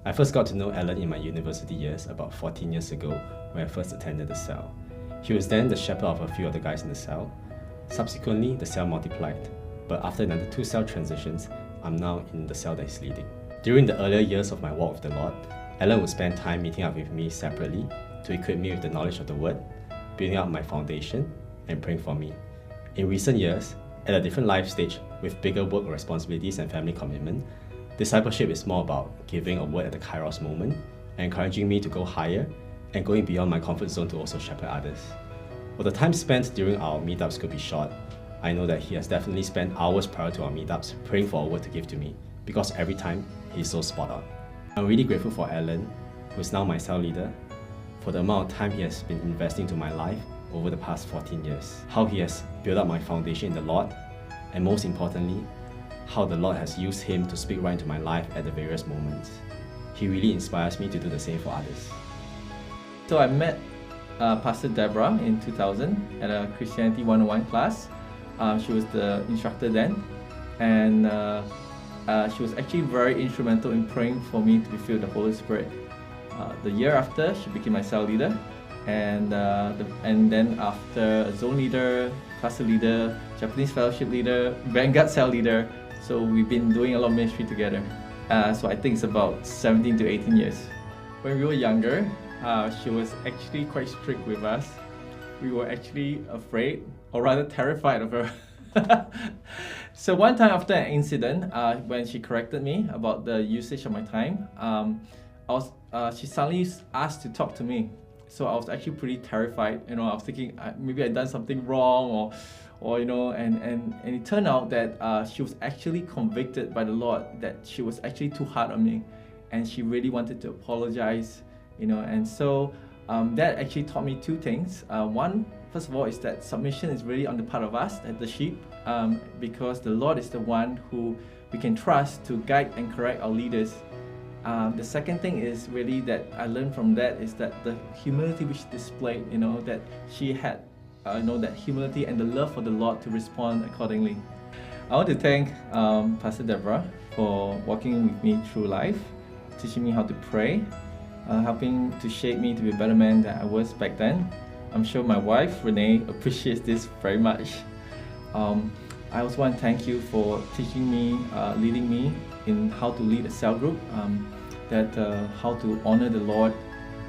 I first got to know Ellen in my university years about 14 years ago when I first attended the cell. He was then the shepherd of a few of the guys in the cell. Subsequently, the cell multiplied, but after another 2 cell transitions, I'm now in the cell that he's leading. During the earlier years of my walk with the Lord, Ellen would spend time meeting up with me separately to equip me with the knowledge of the Word, building up my foundation, and praying for me. In recent years, at a different life stage with bigger work responsibilities and family commitment, discipleship is more about giving a word at the Kairos moment, encouraging me to go higher, and going beyond my comfort zone to also shepherd others. While the time spent during our meetups could be short, I know that he has definitely spent hours prior to our meetups praying for a word to give to me, because every time he's so spot on. I'm really grateful for Alan, who is now my cell leader, for the amount of time he has been investing to my life over the past 14 years, how he has built up my foundation in the Lord, and most importantly, how the Lord has used him to speak right into my life at the various moments. He really inspires me to do the same for others. So I met Pastor Deborah in 2000 at a Christianity 101 class. She was the instructor then, and she was actually very instrumental in praying for me to be filled with the Holy Spirit. The year after, she became my cell leader, and then after zone leader, cluster leader, Japanese fellowship leader, Vanguard cell leader. So we've been doing a lot of ministry together. So I think it's about 17 to 18 years. When we were younger, she was actually quite strict with us. We were actually afraid, or rather terrified of her. So one time after an incident, when she corrected me about the usage of my time, she suddenly asked to talk to me. So I was actually pretty terrified. I was thinking maybe I'd done something wrong, or and it turned out that she was actually convicted by the Lord that she was actually too hard on me, and she really wanted to apologize, and so that actually taught me 2 things. One, first of all, is that submission is really on the part of us, as the sheep, because the Lord is the one who we can trust to guide and correct our leaders. The second thing is really that I learned from that is that the humility which she displayed, that she had, that humility and the love for the Lord to respond accordingly. I want to thank Pastor Deborah for walking with me through life, teaching me how to pray, helping to shape me to be a better man than I was back then. I'm sure my wife, Renee, appreciates this very much. I also want to thank you for teaching me, leading me in how to lead a cell group, how to honor the Lord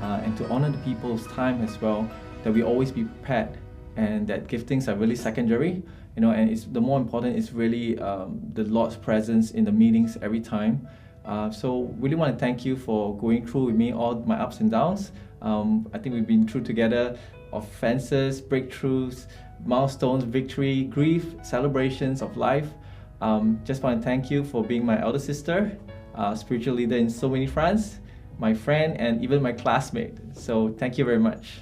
and to honor the people's time as well, that we always be prepared, and that giftings are really secondary, and the more important is really the Lord's presence in the meetings every time. So really want to thank you for going through with me all my ups and downs. I think we've been through together offenses, breakthroughs, milestones, victory, grief, celebrations of life. Just want to thank you for being my elder sister, spiritual leader in so many fronts, my friend, and even my classmate. So thank you very much.